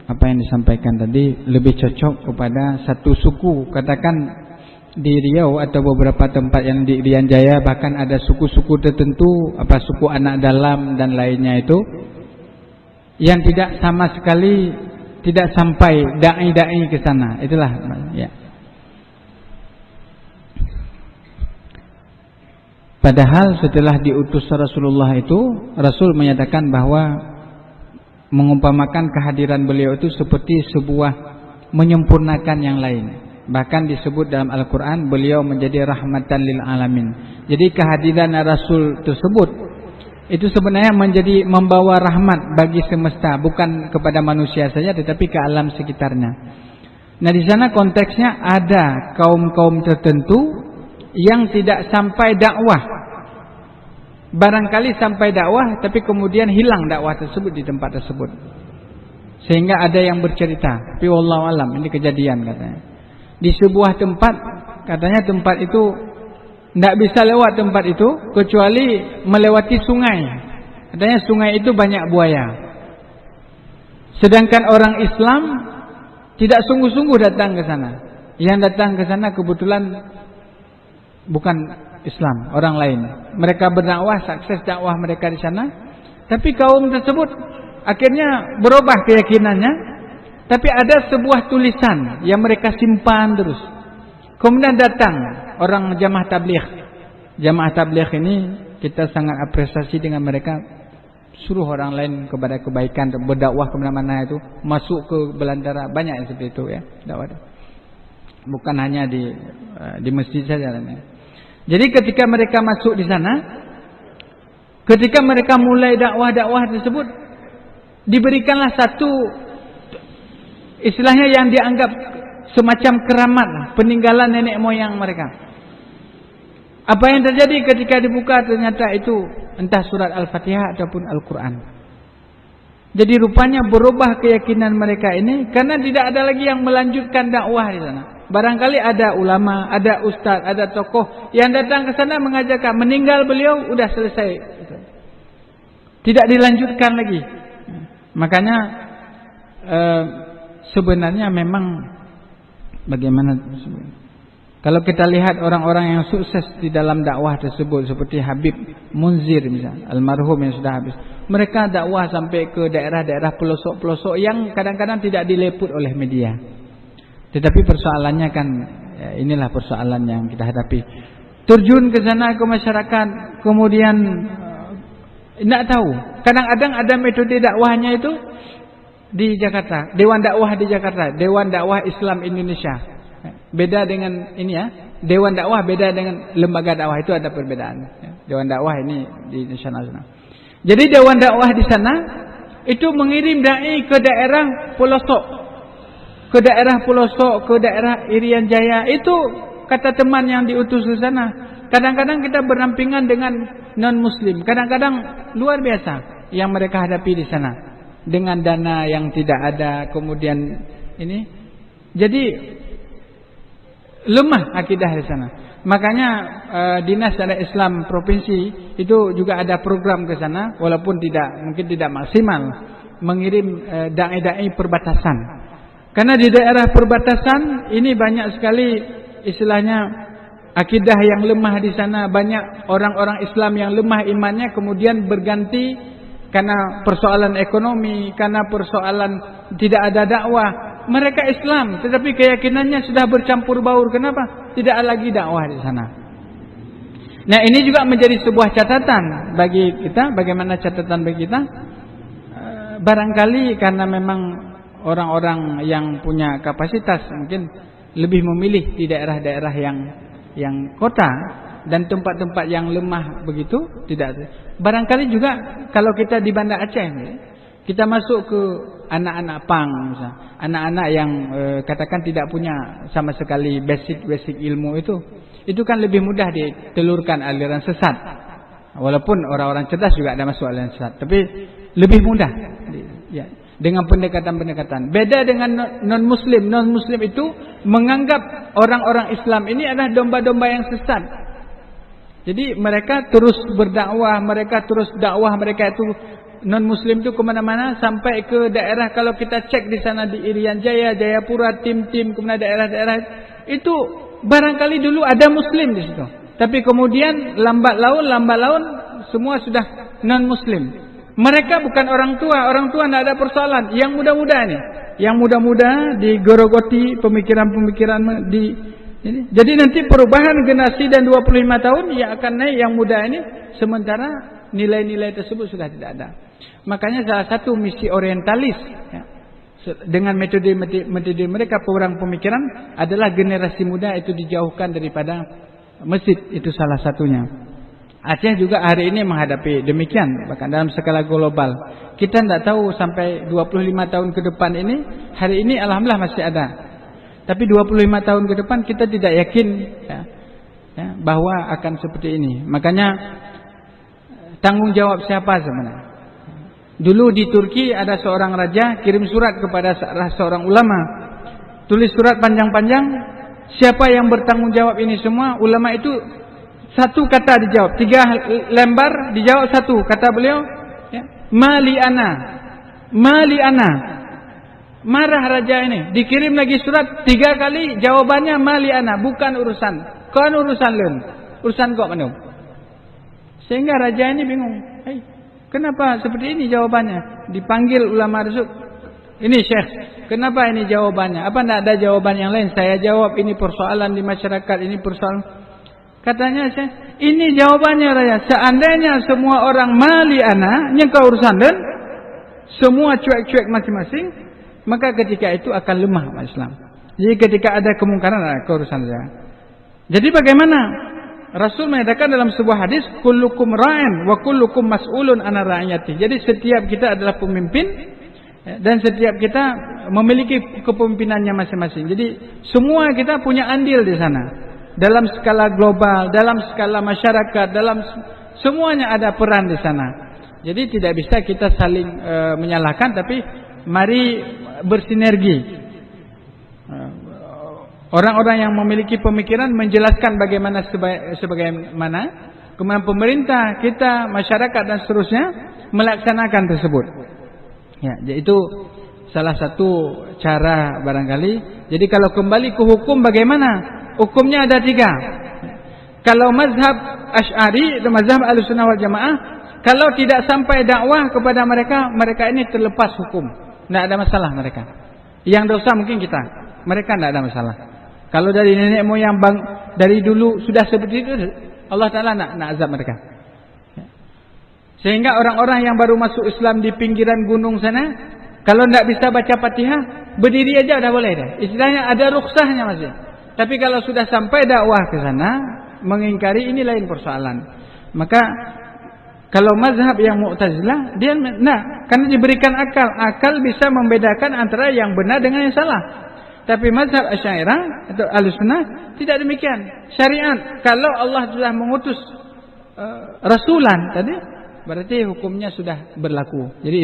apa yang disampaikan tadi lebih cocok kepada satu suku. Katakan di Riau atau beberapa tempat yang di Irian Jaya bahkan ada suku-suku tertentu, apa suku anak dalam dan lainnya itu, yang tidak sama sekali tidak sampai dai-dai ke sana. Itulah ya. Padahal setelah diutus Rasulullah itu, Rasul menyatakan bahwa mengumpamakan kehadiran beliau itu seperti sebuah menyempurnakan yang lain. Bahkan disebut dalam Al-Quran beliau menjadi rahmatan lil alamin. Jadi kehadiran Rasul tersebut itu sebenarnya menjadi membawa rahmat bagi semesta, bukan kepada manusia saja tetapi ke alam sekitarnya. Nah, di sana konteksnya ada kaum-kaum tertentu yang tidak sampai dakwah. Barangkali sampai dakwah tapi kemudian hilang dakwah tersebut di tempat tersebut. Sehingga ada yang bercerita, tapi wallahu alam ini kejadian katanya. Di sebuah tempat, katanya tempat itu tidak bisa lewat tempat itu kecuali melewati sungai. Katanya sungai itu banyak buaya. Sedangkan orang Islam tidak sungguh-sungguh datang ke sana. Yang datang ke sana kebetulan bukan Islam, orang lain. Mereka berdakwah, sukses dakwah mereka di sana. Tapi kaum tersebut akhirnya berubah keyakinannya. Tapi ada sebuah tulisan yang mereka simpan terus. Kemudian datang orang jamaah tabligh. Jamaah tabligh ini kita sangat apresiasi dengan mereka. Suruh orang lain kepada kebaikan, berdakwah kemana-mana itu, masuk ke belantara, banyak yang seperti itu ya, dakwah. Bukan hanya di masjid saja. Jadi ketika mereka masuk di sana, ketika mereka mulai dakwah-dakwah tersebut, diberikanlah satu istilahnya yang dianggap semacam keramat, peninggalan nenek moyang mereka. Apa yang terjadi ketika dibuka ternyata itu entah surat Al-Fatihah ataupun Al-Quran. Jadi rupanya berubah keyakinan mereka ini karena tidak ada lagi yang melanjutkan dakwah di sana. Barangkali ada ulama, ada ustaz, ada tokoh yang datang ke sana mengajarkan, meninggal beliau udah selesai. Tidak dilanjutkan lagi. Makanya sebenarnya memang bagaimana kalau kita lihat orang-orang yang sukses di dalam dakwah tersebut seperti Habib Munzir misalnya, almarhum yang sudah habis. Mereka dakwah sampai ke daerah-daerah pelosok-pelosok yang kadang-kadang tidak diliput oleh media. Tetapi persoalannya kan ya, inilah persoalan yang kita hadapi. Terjun ke sana ke masyarakat, kemudian tidak tahu. Kadang-kadang ada metode dakwahnya itu di Jakarta, Dewan Dakwah di Jakarta, Dewan Dakwah Islam Indonesia. Beda dengan ini ya, Dewan Dakwah beda dengan lembaga dakwah, itu ada perbedaan. Dewan Dakwah ini di nasional. Jadi Dewan Dakwah di sana itu mengirim dai ke daerah pelosok. Ke daerah pelosok, ke daerah Irian Jaya. Itu kata teman yang diutus ke sana. Kadang-kadang kita berdampingan dengan non-muslim. Kadang-kadang luar biasa yang mereka hadapi di sana. Dengan dana yang tidak ada. Kemudian ini. Jadi lemah akidah di sana. Makanya Dinas Syariah Islam Provinsi itu juga ada program ke sana. Walaupun mungkin tidak maksimal. Mengirim dai-dai perbatasan. Karena di daerah perbatasan ini banyak sekali istilahnya akidah yang lemah di sana. Banyak orang-orang Islam yang lemah imannya kemudian berganti karena persoalan ekonomi, karena persoalan tidak ada dakwah. Mereka Islam tetapi keyakinannya sudah bercampur baur. Kenapa? Tidak ada lagi dakwah di sana. Nah, ini juga menjadi sebuah catatan bagi kita. Bagaimana catatan bagi kita? Barangkali karena memang orang-orang yang punya kapasitas mungkin lebih memilih di daerah-daerah yang kota dan tempat-tempat yang lemah begitu tidak. Barangkali juga kalau kita di Banda Aceh, kita masuk ke anak-anak pang, misalnya, anak-anak yang katakan tidak punya sama sekali basic ilmu itu kan lebih mudah ditelurkan aliran sesat. Walaupun orang-orang cerdas juga ada masuk aliran sesat, tapi lebih mudah. Ya. Dengan pendekatan-pendekatan. Beda dengan non-muslim. Non-muslim itu menganggap orang-orang Islam ini adalah domba-domba yang sesat. Jadi mereka terus berdakwah, mereka terus dakwah, mereka itu non-muslim itu kemana-mana sampai ke daerah, kalau kita cek di sana di Irian Jaya, Jayapura, tim-tim kemudian daerah-daerah itu barangkali dulu ada muslim di situ. Tapi kemudian lambat laun semua sudah non-muslim. Mereka bukan orang tua tidak ada persoalan. Yang muda-muda ini, yang muda-muda digerogoti pemikiran-pemikiran ini. Jadi nanti perubahan generasi dan 25 tahun yang akan naik yang muda ini, sementara nilai-nilai tersebut sudah tidak ada. Makanya salah satu misi orientalis ya, dengan metode mereka perubahan pemikiran adalah generasi muda itu dijauhkan daripada masjid, itu salah satunya. Aceh juga hari ini menghadapi demikian, bahkan dalam skala global. Kita tidak tahu sampai 25 tahun ke depan ini, hari ini alhamdulillah masih ada. Tapi 25 tahun ke depan kita tidak yakin ya, bahwa akan seperti ini. Makanya tanggung jawab siapa sebenarnya? Dulu di Turki ada seorang raja kirim surat kepada seorang ulama. Tulis surat panjang-panjang. Siapa yang bertanggung jawab ini semua? Ulama itu satu kata dijawab. 3 lembar dijawab satu. Kata beliau, ya, Mali ana. Marah raja ini. Dikirim lagi surat 3 kali. Jawabannya Mali ana. Bukan urusan. Kan urusan lun. Urusan kok mana? Sehingga raja ini bingung. Kenapa seperti ini jawabannya? Dipanggil ulama tersebut. Ini Syekh, kenapa ini jawabannya? Apa tidak ada jawaban yang lain? Saya jawab ini persoalan di masyarakat, ini persoalan. Katanya Syekh, ini jawabannya Raya. Seandainya semua orang Mali ana, nyengkau urusan dan semua cuek-cuek masing-masing, maka ketika itu akan lemah Islam. Jadi ketika ada kemungkaran, ada keurusan dia. Jadi bagaimana? Rasul menyatakan dalam sebuah hadis, kullukum ra'in wa kullukum mas'ulun an ra'iyati. Jadi setiap kita adalah pemimpin dan setiap kita memiliki kepemimpinannya masing-masing. Jadi semua kita punya andil di sana. Dalam skala global, dalam skala masyarakat, dalam semuanya ada peran di sana. Jadi tidak bisa kita saling menyalahkan, tapi mari bersinergi. Orang-orang yang memiliki pemikiran menjelaskan bagaimana sebagaimana, kemudian pemerintah, kita, masyarakat dan seterusnya melaksanakan tersebut. Ya, jadi itu salah satu cara barangkali. Jadi kalau kembali ke hukum bagaimana? Hukumnya ada 3. Kalau mazhab Asy'ari dan mazhab Ahlussunnah wal Jamaah, kalau tidak sampai dakwah kepada mereka, mereka ini terlepas hukum. Tidak ada masalah mereka. Yang dosa mungkin kita, mereka tidak ada masalah. Kalau dari nenek moyang dari dulu sudah seperti itu, Allah Ta'ala nak azab mereka. Sehingga orang-orang yang baru masuk Islam di pinggiran gunung sana, kalau tidak bisa baca Fatihah, berdiri aja udah boleh dah. Istilahnya ada rukhsahnya masih. Tapi kalau sudah sampai dakwah ke sana, mengingkari, ini lain persoalan. Maka kalau mazhab yang Mu'tazilah, dia karena diberikan akal. Akal bisa membedakan antara yang benar dengan yang salah. Tapi mazhab Asy'ariyah atau Ahlussunnah tidak demikian. Syariat, kalau Allah sudah mengutus rasulan tadi, berarti hukumnya sudah berlaku. Jadi